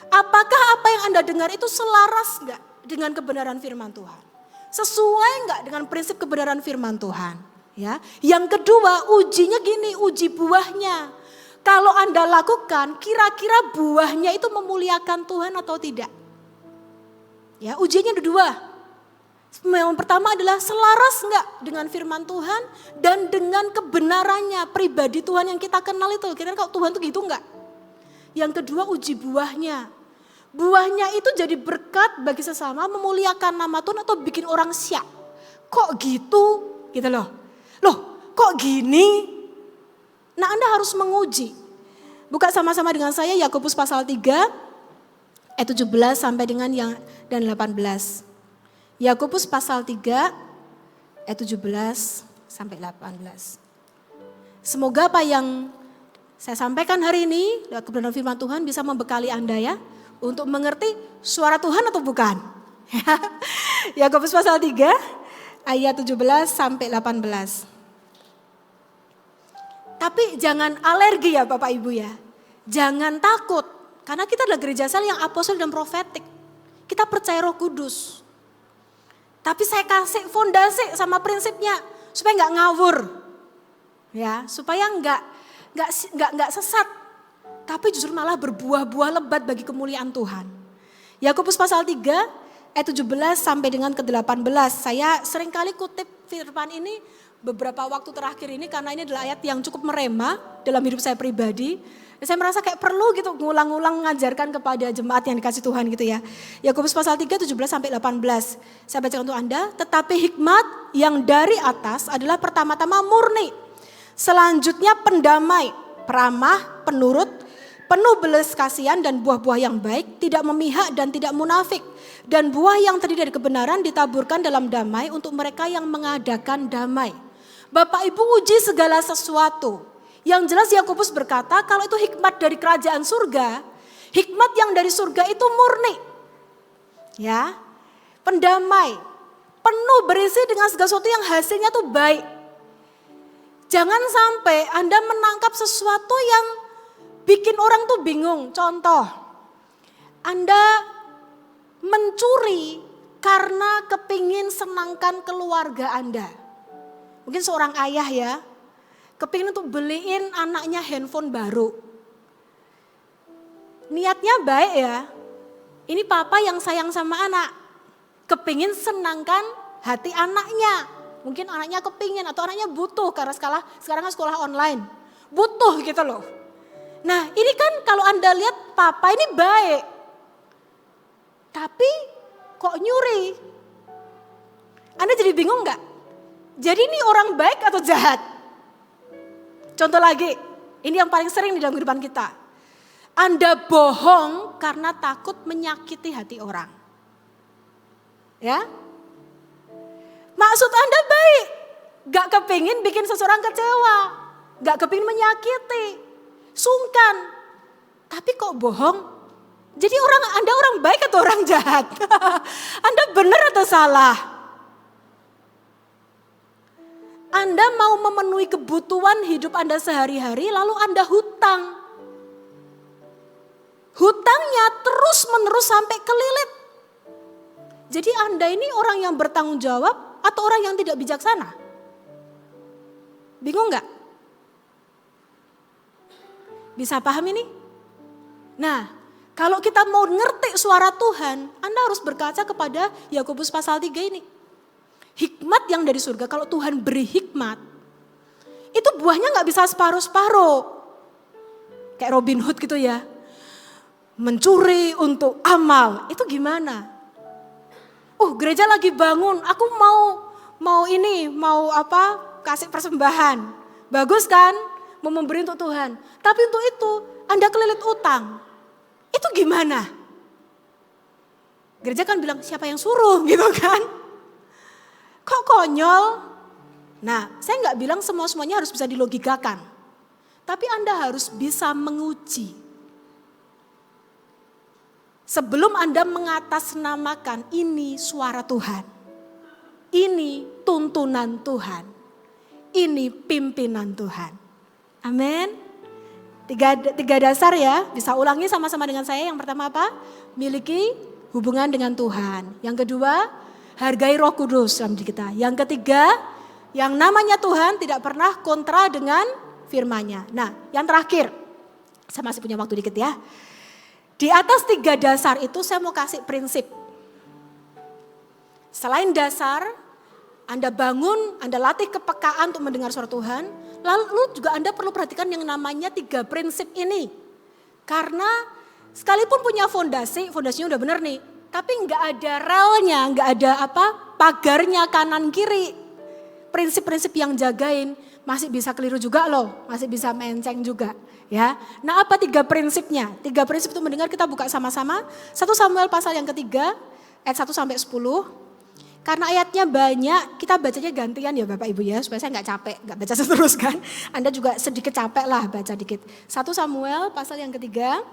apakah apa yang Anda dengar itu selaras gak dengan kebenaran firman Tuhan? Sesuai gak dengan prinsip kebenaran firman Tuhan? Ya. Yang kedua, ujinya gini, uji buahnya. Kalau Anda lakukan, kira-kira buahnya itu memuliakan Tuhan atau tidak? Ya, ujiannya ada dua. Yang pertama adalah selaras enggak dengan firman Tuhan dan dengan kebenarannya, pribadi Tuhan yang kita kenal itu. Kira-kira kalau Tuhan itu gitu enggak? Yang kedua uji buahnya. Buahnya itu jadi berkat bagi sesama, memuliakan nama Tuhan atau bikin orang syak. Kok gitu? Gitu loh. Loh, kok gini? Nah Anda harus menguji. Buka sama-sama dengan saya Yakobus pasal 3 ayat 17 sampai dengan dan 18. Yakobus pasal 3 ayat 17 sampai 18. Semoga apa yang saya sampaikan hari ini lewat kebenaran firman Tuhan bisa membekali Anda ya. Untuk mengerti suara Tuhan atau bukan. Yakobus pasal 3 ayat 17 sampai 18. Tapi jangan alergi ya Bapak Ibu ya. Jangan takut. Karena kita adalah gereja sel yang apostol dan profetik. Kita percaya Roh Kudus. Tapi saya kasih fondasi sama prinsipnya supaya nggak ngawur. Ya, supaya nggak sesat. Tapi justru malah berbuah-buah lebat bagi kemuliaan Tuhan. Yakobus pasal 3 ayat 17 sampai dengan ke-18. Saya seringkali kutip firman ini beberapa waktu terakhir ini karena ini adalah ayat yang cukup merema dalam hidup saya pribadi. Saya merasa kayak perlu gitu ngulang-ngulang mengajarkan kepada jemaat yang dikasih Tuhan gitu ya. Yakobus pasal 3 17 sampai 18. Saya bacakan untuk Anda, tetapi hikmat yang dari atas adalah pertama-tama murni. Selanjutnya pendamai, peramah, penurut, penuh belas kasihan dan buah-buah yang baik, tidak memihak dan tidak munafik. Dan buah yang terdiri dari kebenaran ditaburkan dalam damai untuk mereka yang mengadakan damai. Bapak Ibu uji segala sesuatu. Yang jelas Yakobus berkata kalau itu hikmat dari kerajaan surga, hikmat yang dari surga itu murni. Ya, pendamai, penuh berisi dengan segala sesuatu yang hasilnya tuh baik. Jangan sampai Anda menangkap sesuatu yang bikin orang tuh bingung. Contoh, Anda mencuri karena kepingin senangkan keluarga Anda. Mungkin seorang ayah ya, kepingin untuk beliin anaknya handphone baru. Niatnya baik ya, ini papa yang sayang sama anak. Kepingin senangkan hati anaknya. Mungkin anaknya kepingin atau anaknya butuh karena sekarang kan sekolah online. Butuh gitu loh. Nah ini kan kalau Anda lihat papa ini baik. Tapi kok nyuri? Anda jadi bingung gak? Jadi ini orang baik atau jahat? Contoh lagi, ini yang paling sering di dalam kehidupan kita. Anda bohong karena takut menyakiti hati orang. Ya? Maksud Anda baik, gak kepingin bikin seseorang kecewa, gak kepingin menyakiti, sungkan. Tapi kok bohong? Jadi Anda orang baik atau orang jahat? Anda benar atau salah? Anda mau memenuhi kebutuhan hidup Anda sehari-hari lalu Anda hutang. Hutangnya terus menerus sampai kelilit. Jadi Anda ini orang yang bertanggung jawab atau orang yang tidak bijaksana? Bingung gak? Bisa paham ini? Nah, kalau kita mau ngerti suara Tuhan, Anda harus berkaca kepada Yakobus pasal 3 ini. Hikmat yang dari surga, kalau Tuhan beri hikmat, itu buahnya gak bisa separuh-separuh. Kayak Robin Hood gitu ya. Mencuri untuk amal, itu gimana? Gereja lagi bangun, aku mau kasih persembahan. Bagus kan, mau memberi untuk Tuhan. Tapi untuk itu, Anda kelilit utang. Itu gimana? Gereja kan bilang siapa yang suruh gitu kan? Kok konyol? Nah, saya nggak bilang semuanya harus bisa dilogikakan. Tapi Anda harus bisa menguji. Sebelum Anda mengatasnamakan ini suara Tuhan. Ini tuntunan Tuhan. Ini pimpinan Tuhan. Amin. Tiga dasar ya, bisa ulangi sama-sama dengan saya. Yang pertama apa? Miliki hubungan dengan Tuhan. Yang kedua, hargai Roh Kudus dalam diri kita. Yang ketiga, yang namanya Tuhan tidak pernah kontra dengan firman-Nya. Nah, yang terakhir, saya masih punya waktu dikit ya. Di atas 3 dasar itu saya mau kasih prinsip. Selain dasar, Anda bangun, Anda latih kepekaan untuk mendengar suara Tuhan. Lalu juga Anda perlu perhatikan yang namanya 3 prinsip ini. Karena sekalipun punya fondasinya udah benar nih. Tapi nggak ada relnya, nggak ada pagarnya kanan kiri. Prinsip-prinsip yang jagain masih bisa keliru juga loh, masih bisa menceng juga. Ya, nah apa 3 prinsipnya? 3 prinsip itu mendengar kita buka sama-sama. 1 Samuel pasal yang ketiga, ayat 1 sampai 10. Karena ayatnya banyak, kita bacanya gantian ya Bapak Ibu ya, supaya saya nggak capek, nggak baca terus kan. Anda juga sedikit capek lah baca dikit. 1 Samuel pasal yang ketiga,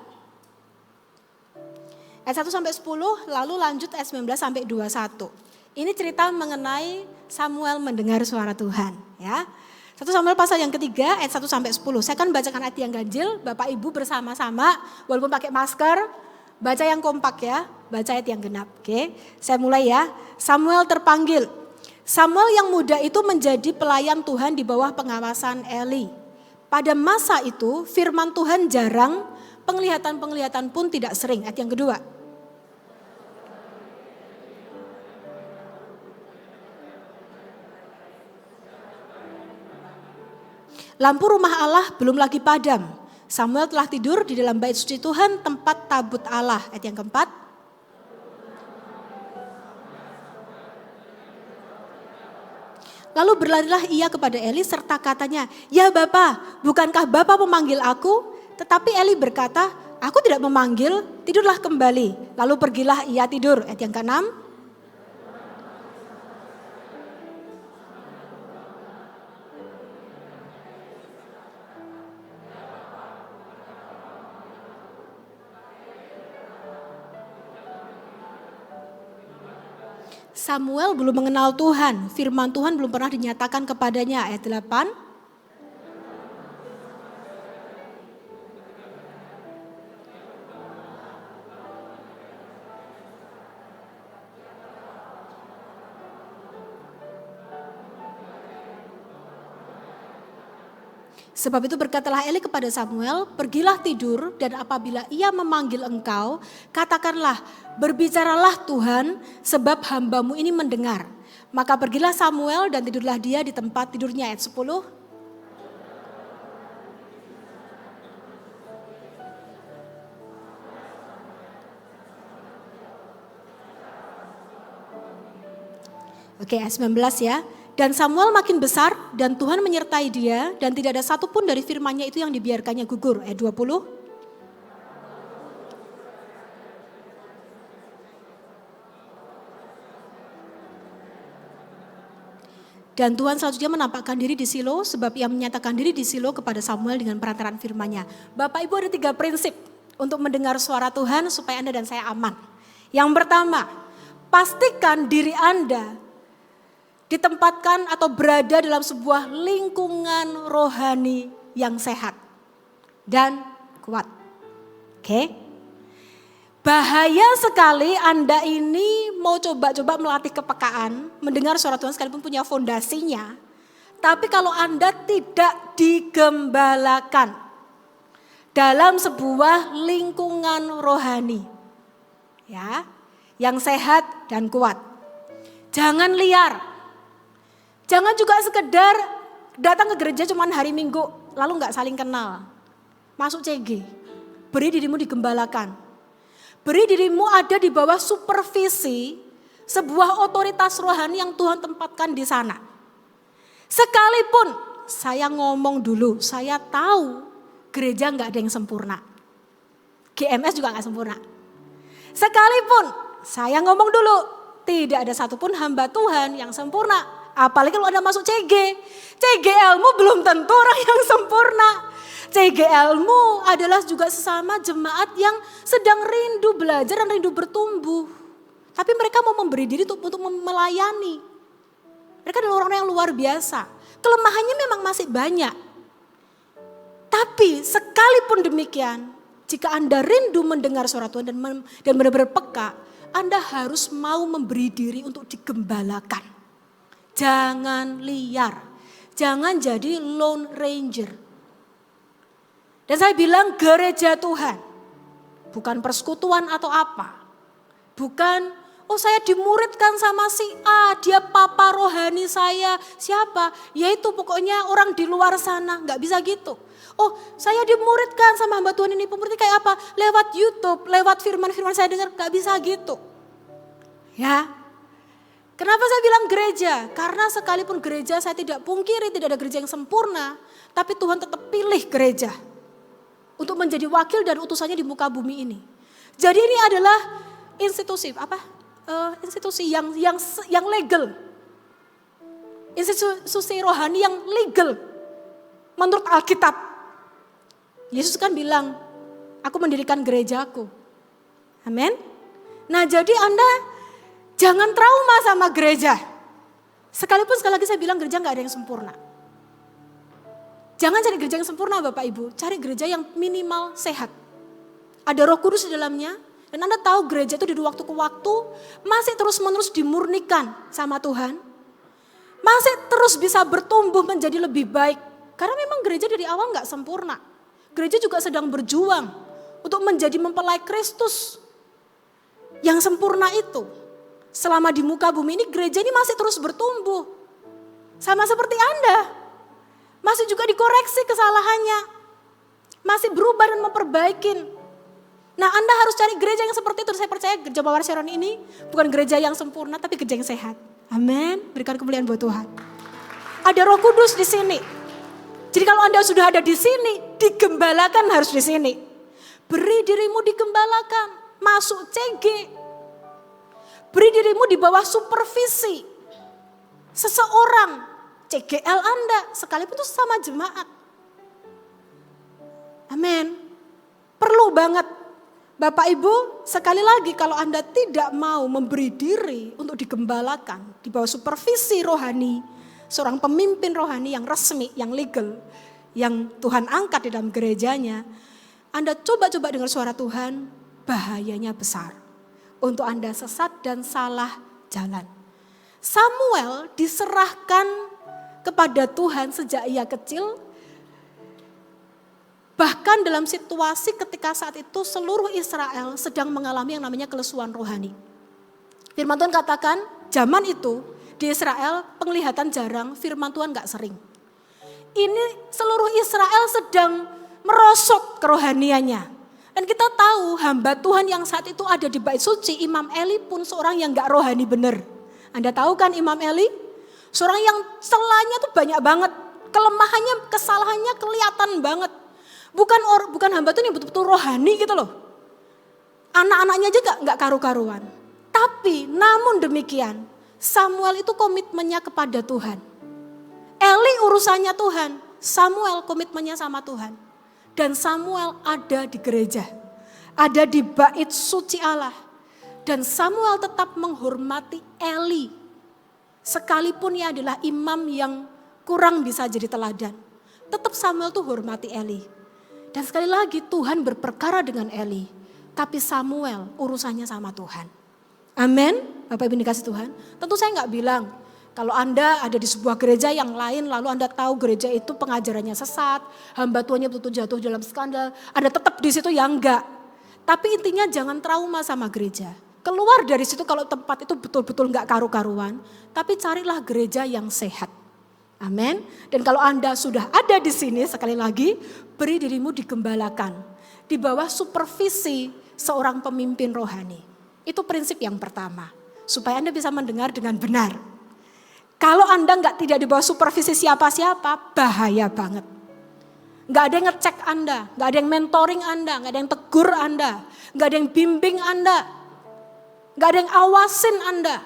ayat 1 sampai 10, lalu lanjut ayat 19 sampai 21. Ini cerita mengenai Samuel mendengar suara Tuhan ya. 1 Samuel pasal yang ketiga ayat 1 sampai 10. Saya akan bacakan ayat yang ganjil, Bapak Ibu bersama-sama walaupun pakai masker, baca yang kompak ya. baca ayat yang genap. Oke, saya mulai ya. Samuel terpanggil. Samuel yang muda itu menjadi pelayan Tuhan di bawah pengawasan Eli. Pada masa itu firman Tuhan jarang, penglihatan-penglihatan pun tidak sering. Ayat yang kedua. Lampu rumah Allah belum lagi padam. Samuel telah tidur di dalam bait suci Tuhan, tempat tabut Allah. Ayat yang keempat. Lalu berlarilah ia kepada Eli serta katanya, "Ya Bapa, bukankah Bapa memanggil aku?" Tetapi Eli berkata, "Aku tidak memanggil, tidurlah kembali." Lalu pergilah ia tidur. Ayat yang ke-6. Samuel belum mengenal Tuhan, firman Tuhan belum pernah dinyatakan kepadanya. Ayat 8. Sebab itu berkatalah Eli kepada Samuel, "Pergilah tidur dan apabila ia memanggil engkau, katakanlah, berbicaralah Tuhan sebab hambamu ini mendengar." Maka pergilah Samuel dan tidurlah dia di tempat tidurnya. Ayat 10. Oke, ayat 19 ya. Dan Samuel makin besar dan Tuhan menyertai dia dan tidak ada satupun dari firman-Nya itu yang dibiarkannya gugur. Ayat 20. Dan Tuhan selanjutnya menampakkan diri di Silo sebab ia menyatakan diri di Silo kepada Samuel dengan perantaran firman-Nya. Bapak Ibu, ada 3 prinsip untuk mendengar suara Tuhan supaya Anda dan saya aman. Yang pertama, pastikan diri Anda ditempatkan atau berada dalam sebuah lingkungan rohani yang sehat dan kuat. Oke? Bahaya sekali Anda ini mau coba-coba melatih kepekaan, mendengar suara Tuhan sekalipun punya fondasinya, tapi kalau Anda tidak digembalakan dalam sebuah lingkungan rohani, ya, yang sehat dan kuat. Jangan liar. Jangan juga sekedar datang ke gereja cuma hari Minggu, lalu gak saling kenal. Masuk CG, beri dirimu digembalakan. Beri dirimu ada di bawah supervisi sebuah otoritas rohani yang Tuhan tempatkan di sana. Sekalipun saya ngomong dulu, saya tahu gereja gak ada yang sempurna. GMS juga gak sempurna. Sekalipun saya ngomong dulu, tidak ada satupun hamba Tuhan yang sempurna. Apalagi kalau Anda masuk CG. CGL-mu belum tentu orang yang sempurna. CGL-mu adalah juga sesama jemaat yang sedang rindu belajar dan rindu bertumbuh. Tapi mereka mau memberi diri untuk melayani. Mereka adalah orang-orang yang luar biasa. Kelemahannya memang masih banyak. Tapi sekalipun demikian, jika Anda rindu mendengar suara Tuhan dan benar-benar peka, Anda harus mau memberi diri untuk digembalakan. Jangan liar, jangan jadi lone ranger. Dan saya bilang gereja Tuhan, bukan persekutuan atau apa. Bukan, oh saya dimuridkan sama si A, dia papa rohani saya. Siapa? Yaitu pokoknya orang di luar sana, gak bisa gitu. Oh saya dimuridkan sama hamba Tuhan ini, pemurid kayak apa? Lewat YouTube, lewat firman-firman saya dengar, gak bisa gitu. Ya. Kenapa saya bilang gereja? Karena sekalipun gereja saya tidak pungkiri tidak ada gereja yang sempurna. Tapi Tuhan tetap pilih gereja untuk menjadi wakil dan utusannya di muka bumi ini. Jadi ini adalah institusi institusi yang legal. Institusi rohani yang legal menurut Alkitab. Yesus kan bilang, aku mendirikan gerejaku. Amin. Nah jadi Anda jangan trauma sama gereja. Sekalipun sekali lagi saya bilang gereja gak ada yang sempurna. Jangan cari gereja yang sempurna Bapak Ibu. Cari gereja yang minimal sehat. Ada Roh Kudus di dalamnya Dan Anda tahu gereja itu dari waktu ke waktu masih terus-menerus dimurnikan sama Tuhan. Masih terus bisa bertumbuh menjadi lebih baik. Karena memang gereja dari awal gak sempurna. Gereja juga sedang berjuang untuk menjadi mempelai Kristus yang sempurna itu. Selama di muka bumi ini gereja ini masih terus bertumbuh. Sama seperti Anda. Masih juga dikoreksi kesalahannya. Masih berubah dan memperbaikin. Nah, Anda harus cari gereja yang seperti itu. Saya percaya gereja Mawar Sharon ini bukan gereja yang sempurna, tapi gereja yang sehat. Amin. Berikan kemuliaan buat Tuhan. Ada Roh Kudus di sini. Jadi kalau Anda sudah ada di sini, digembalakan harus di sini. Beri dirimu digembalakan, masuk CG. Beri dirimu di bawah supervisi seseorang, CGL Anda, sekalipun itu sama jemaat. Amin. Perlu banget. Bapak Ibu, sekali lagi kalau Anda tidak mau memberi diri untuk digembalakan di bawah supervisi rohani, seorang pemimpin rohani yang resmi, yang legal, yang Tuhan angkat di dalam gerejanya, Anda coba-coba dengar suara Tuhan, bahayanya besar. Untuk Anda sesat dan salah jalan. Samuel diserahkan kepada Tuhan sejak ia kecil. Bahkan dalam situasi ketika saat itu seluruh Israel sedang mengalami yang namanya kelesuan rohani. Firman Tuhan katakan zaman itu di Israel penglihatan jarang, firman Tuhan gak sering. Ini seluruh Israel sedang merosot kerohaniannya. Dan kita tahu hamba Tuhan yang saat itu ada di bait suci, Imam Eli pun seorang yang gak rohani benar. Anda tahu kan Imam Eli? Seorang yang celahnya tuh banyak banget. Kelemahannya, kesalahannya kelihatan banget. Bukan hamba Tuhan yang betul-betul rohani gitu loh. Anak-anaknya aja gak karu-karuan. Tapi namun demikian, Samuel itu komitmennya kepada Tuhan. Eli urusannya Tuhan, Samuel komitmennya sama Tuhan. Dan Samuel ada di gereja, ada di bait suci Allah. Dan Samuel tetap menghormati Eli. Sekalipun ia adalah imam yang kurang bisa jadi teladan. Tetap Samuel tuh hormati Eli. Dan sekali lagi Tuhan berperkara dengan Eli. Tapi Samuel urusannya sama Tuhan. Amin. Bapak Ibu dikasih Tuhan. Tentu saya gak bilang kalau Anda ada di sebuah gereja yang lain lalu Anda tahu gereja itu pengajarannya sesat. Hamba Tuhannya betul-betul jatuh dalam skandal. Anda tetap di situ ya enggak. Tapi intinya jangan trauma sama gereja. Keluar dari situ kalau tempat itu betul-betul gak karu-karuan. Tapi carilah gereja yang sehat. Amin. Dan kalau Anda sudah ada di sini sekali lagi, beri dirimu digembalakan. Di bawah supervisi seorang pemimpin rohani. Itu prinsip yang pertama. Supaya Anda bisa mendengar dengan benar. Kalau Anda tidak di bawah supervisi siapa-siapa, bahaya banget. Gak ada yang ngecek Anda, gak ada yang mentoring Anda, gak ada yang tegur Anda, gak ada yang bimbing Anda, gak ada yang awasin Anda,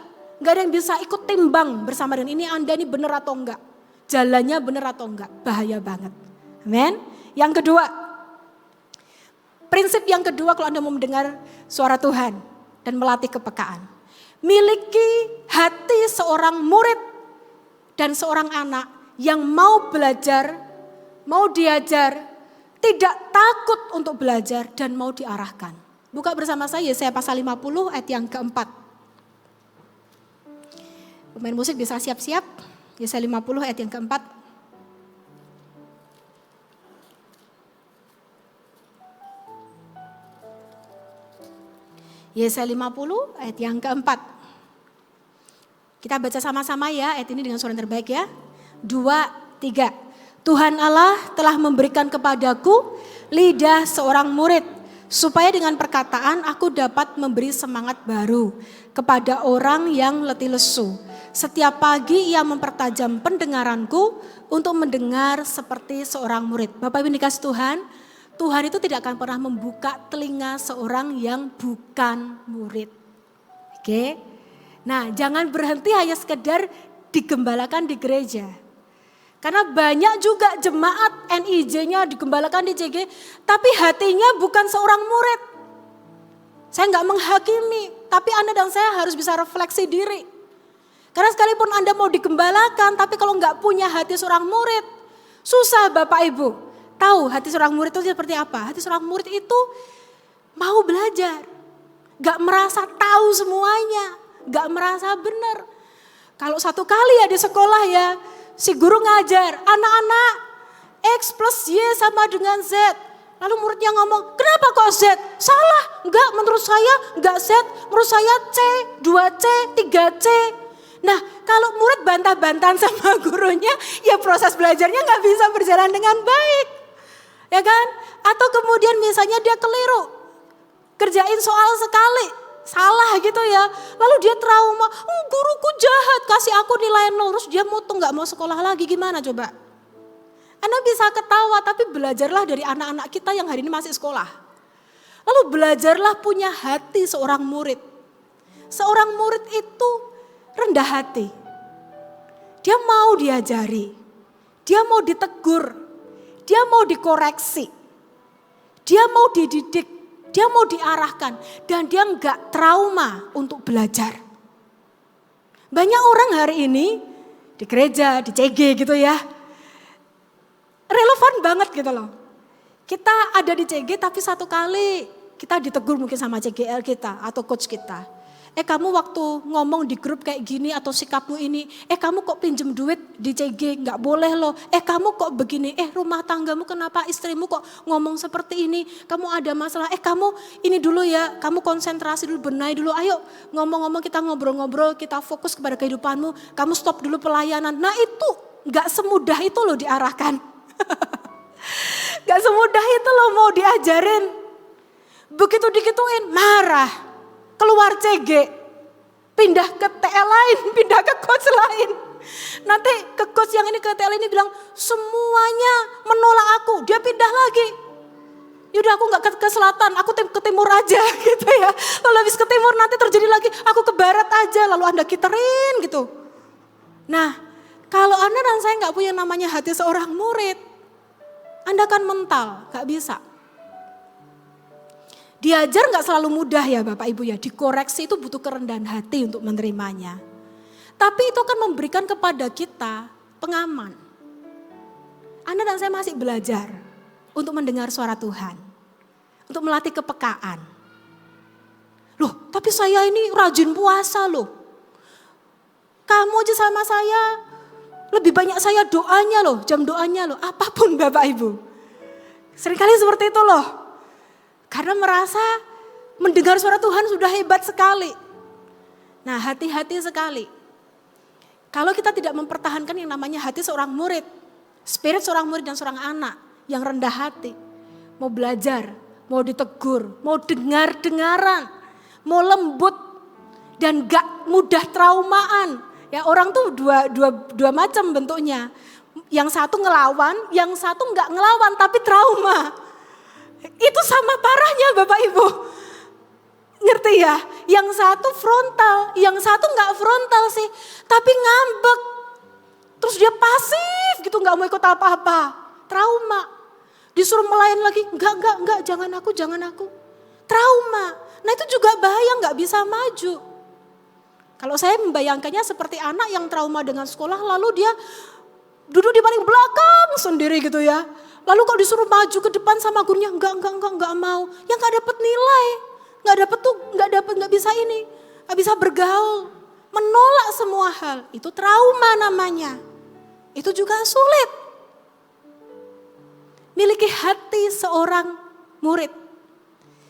gak ada yang bisa ikut timbang bersama dengan ini Anda ini benar atau enggak. Jalannya benar atau enggak, bahaya banget. Amin. Yang kedua, prinsip yang kedua kalau Anda mau mendengar suara Tuhan dan melatih kepekaan. Miliki hati seorang murid dan seorang anak yang mau belajar, mau diajar, tidak takut untuk belajar dan mau diarahkan. Buka bersama saya Yesaya pasal 50 ayat yang keempat. Pemain musik bisa siap-siap. Yesaya 50 ayat yang keempat. Yesaya 50 ayat yang keempat. Kita baca sama-sama ya ayat ini dengan suara yang terbaik ya. 2, 3. Tuhan Allah telah memberikan kepadaku lidah seorang murid. Supaya dengan perkataan aku dapat memberi semangat baru kepada orang yang letih lesu. Setiap pagi ia mempertajam pendengaranku untuk mendengar seperti seorang murid. Bapak Ibu dikasih Tuhan, Tuhan itu tidak akan pernah membuka telinga seorang yang bukan murid. Oke. Nah, jangan berhenti hanya sekedar digembalakan di gereja. Karena banyak juga jemaat NIJ-nya digembalakan di CG, tapi hatinya bukan seorang murid. Saya nggak menghakimi, tapi Anda dan saya harus bisa refleksi diri. Karena sekalipun Anda mau digembalakan, tapi kalau nggak punya hati seorang murid, susah Bapak Ibu. Tahu hati seorang murid itu seperti apa? Hati seorang murid itu mau belajar, Gak merasa tahu semuanya, gak merasa benar. Kalau satu kali ya di sekolah ya, si guru ngajar, anak-anak X plus Y sama dengan Z. Lalu muridnya ngomong, kenapa kok Z? Salah, enggak, menurut saya enggak Z, menurut saya C, 2C, 3C. Nah kalau murid bantah-bantahan sama gurunya, ya proses belajarnya gak bisa berjalan dengan baik. Ya kan? Atau kemudian misalnya dia keliru, kerjain soal sekali, salah gitu ya. Lalu dia trauma, guruku jahat, kasih aku nilai 0. Terus dia mutung gak mau sekolah lagi, gimana coba? Anda bisa ketawa, tapi belajarlah dari anak-anak kita yang hari ini masih sekolah. Lalu belajarlah punya hati seorang murid. Seorang murid itu rendah hati. Dia mau diajari, dia mau ditegur, dia mau dikoreksi, dia mau dididik, dia mau diarahkan, dan dia enggak trauma untuk belajar. Banyak orang hari ini di gereja, di CG gitu ya, relevan banget gitu loh. Kita ada di CG tapi satu kali kita ditegur mungkin sama CGL kita atau coach kita. Kamu waktu ngomong di grup kayak gini atau sikapmu ini, kamu kok pinjem duit di CG, gak boleh loh. Kamu kok begini, rumah tanggamu kenapa, istrimu kok ngomong seperti ini, kamu ada masalah, kamu ini dulu ya, kamu konsentrasi dulu, benahi dulu, ayo ngomong-ngomong kita ngobrol-ngobrol, kita fokus kepada kehidupanmu, kamu stop dulu pelayanan. Nah itu gak semudah itu loh diarahkan. Gak semudah itu loh mau diajarin. Begitu dikituin marah, keluar CG, pindah ke TL lain, pindah ke coach lain. Nanti ke coach yang ini, ke TL ini bilang semuanya menolak aku, dia pindah lagi. Yaudah aku gak ke selatan, aku ke timur aja gitu ya. Lalu habis ke timur nanti terjadi lagi, aku ke barat aja, lalu Anda kiterin gitu. Nah kalau Anda dan saya gak punya namanya hati seorang murid, Anda kan mental, gak bisa. Diajar gak selalu mudah ya Bapak Ibu ya, dikoreksi itu butuh kerendahan hati untuk menerimanya. Tapi itu akan memberikan kepada kita pengaman. Anda dan saya masih belajar untuk mendengar suara Tuhan, untuk melatih kepekaan. Loh tapi saya ini rajin puasa loh. Kamu aja sama saya, lebih banyak saya doanya loh, jam doanya loh, apapun Bapak Ibu. Seringkali seperti itu loh. Karena merasa mendengar suara Tuhan sudah hebat sekali. Nah hati-hati sekali. Kalau kita tidak mempertahankan yang namanya hati seorang murid, spirit seorang murid dan seorang anak yang rendah hati. Mau belajar, mau ditegur, mau dengar-dengaran, mau lembut dan gak mudah traumaan. Ya orang tuh dua macam bentuknya. Yang satu ngelawan, yang satu gak ngelawan tapi trauma. Itu sama parahnya Bapak Ibu. Ngerti ya? Yang satu frontal, yang satu gak frontal sih. Tapi ngambek. Terus dia pasif gitu, gak mau ikut apa-apa. Trauma. Disuruh melayan lagi, enggak, jangan aku. Trauma. Nah itu juga bahaya, gak bisa maju. Kalau saya membayangkannya seperti anak yang trauma dengan sekolah, lalu dia duduk di paling belakang sendiri gitu ya. Lalu kok disuruh maju ke depan sama gurunya, enggak mau. Yang gak dapat nilai, gak bisa ini, gak bisa bergaul. Menolak semua hal, itu trauma namanya. Itu juga sulit. Miliki hati seorang murid.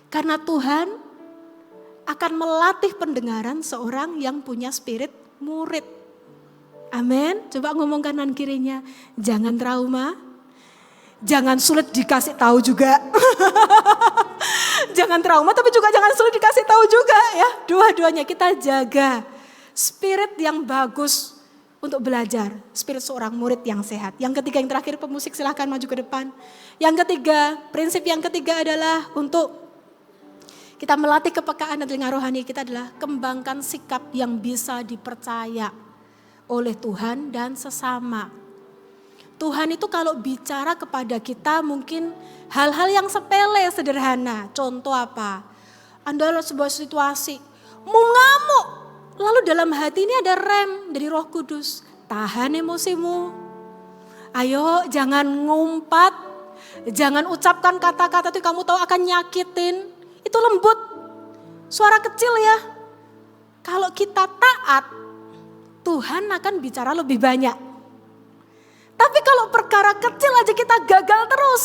Karena Tuhan akan melatih pendengaran seorang yang punya spirit murid. Amin. Coba ngomong kanan kirinya, jangan trauma. Jangan sulit dikasih tahu juga. Jangan trauma tapi juga jangan sulit dikasih tahu juga ya. Dua-duanya kita jaga spirit yang bagus untuk belajar. Spirit seorang murid yang sehat. Yang ketiga, yang terakhir, pemusik silahkan maju ke depan. Yang ketiga, prinsip yang ketiga adalah untuk kita melatih kepekaan dan telinga rohani kita adalah kembangkan sikap yang bisa dipercaya oleh Tuhan dan sesama. Tuhan itu kalau bicara kepada kita mungkin hal-hal yang sepele, sederhana. Contoh apa? Anda dalam sebuah situasi, mau ngamuk. Lalu dalam hati ini ada rem dari Roh Kudus. Tahan emosimu. Ayo jangan ngumpat. Jangan ucapkan kata-kata itu kamu tahu akan nyakitin. Itu lembut. suara kecil ya. Kalau kita taat, Tuhan akan bicara lebih banyak. Tapi kalau perkara kecil aja kita gagal terus,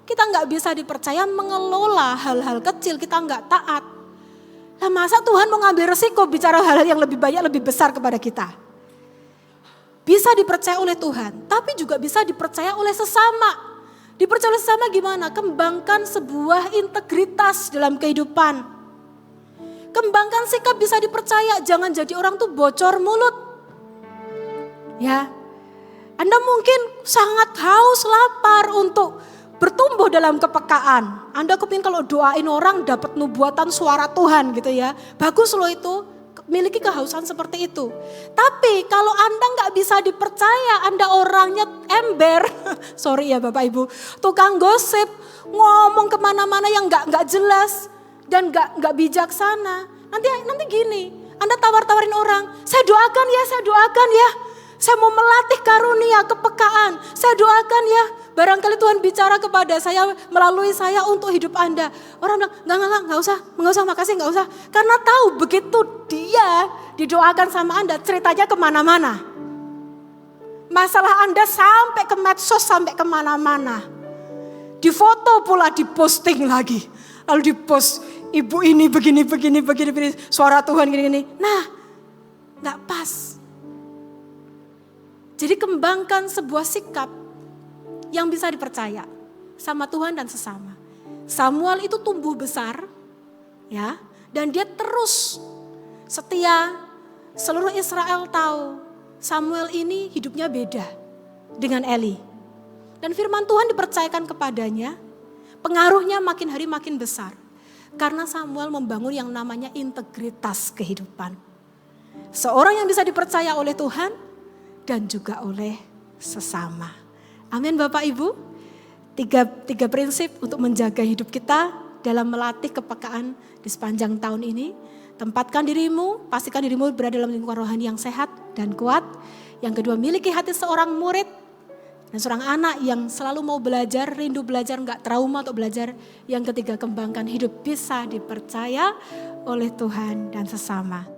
kita nggak bisa dipercaya mengelola hal-hal kecil, kita nggak taat. Nah masa Tuhan mau ngambil resiko bicara hal-hal yang lebih banyak, lebih besar kepada kita? Bisa dipercaya oleh Tuhan, tapi juga bisa dipercaya oleh sesama. Dipercaya oleh sesama gimana? Kembangkan sebuah integritas dalam kehidupan. Kembangkan sikap bisa dipercaya, jangan jadi orang tuh bocor mulut. Ya, Anda mungkin sangat haus, lapar untuk bertumbuh dalam kepekaan. Anda kepingin kalau doain orang dapat nubuatan suara Tuhan gitu ya. Bagus loh itu, miliki kehausan seperti itu. Tapi kalau Anda nggak bisa dipercaya, Anda orangnya ember, sorry ya Bapak Ibu, tukang gosip, ngomong kemana-mana yang nggak jelas dan nggak bijaksana. Nanti gini, Anda tawar-tawarin orang, saya doakan ya. Saya mau melatih karunia kepekaan. Saya doakan ya. Barangkali Tuhan bicara kepada saya melalui saya untuk hidup Anda. Orang bilang, enggak usah, makasih, enggak usah. Karena tahu begitu dia didoakan sama Anda, ceritanya kemana-mana. Masalah Anda sampai ke medsos, sampai kemana-mana. Difoto pula, diposting lagi. Lalu dipost, ibu ini begini, suara Tuhan gini. Nah, enggak pas. Jadi kembangkan sebuah sikap yang bisa dipercaya sama Tuhan dan sesama. Samuel itu tumbuh besar ya, dan dia terus setia. Seluruh Israel tahu Samuel ini hidupnya beda dengan Eli. Dan firman Tuhan dipercayakan kepadanya, pengaruhnya makin hari makin besar. Karena Samuel membangun yang namanya integritas kehidupan. Seorang yang bisa dipercaya oleh Tuhan dan juga oleh sesama. Amin Bapak Ibu. Tiga prinsip untuk menjaga hidup kita dalam melatih kepekaan di sepanjang tahun ini. Tempatkan dirimu, pastikan dirimu berada dalam lingkungan rohani yang sehat dan kuat. Yang kedua, miliki hati seorang murid dan seorang anak yang selalu mau belajar, rindu belajar, enggak trauma untuk belajar. Yang ketiga, kembangkan hidup bisa dipercaya oleh Tuhan dan sesama.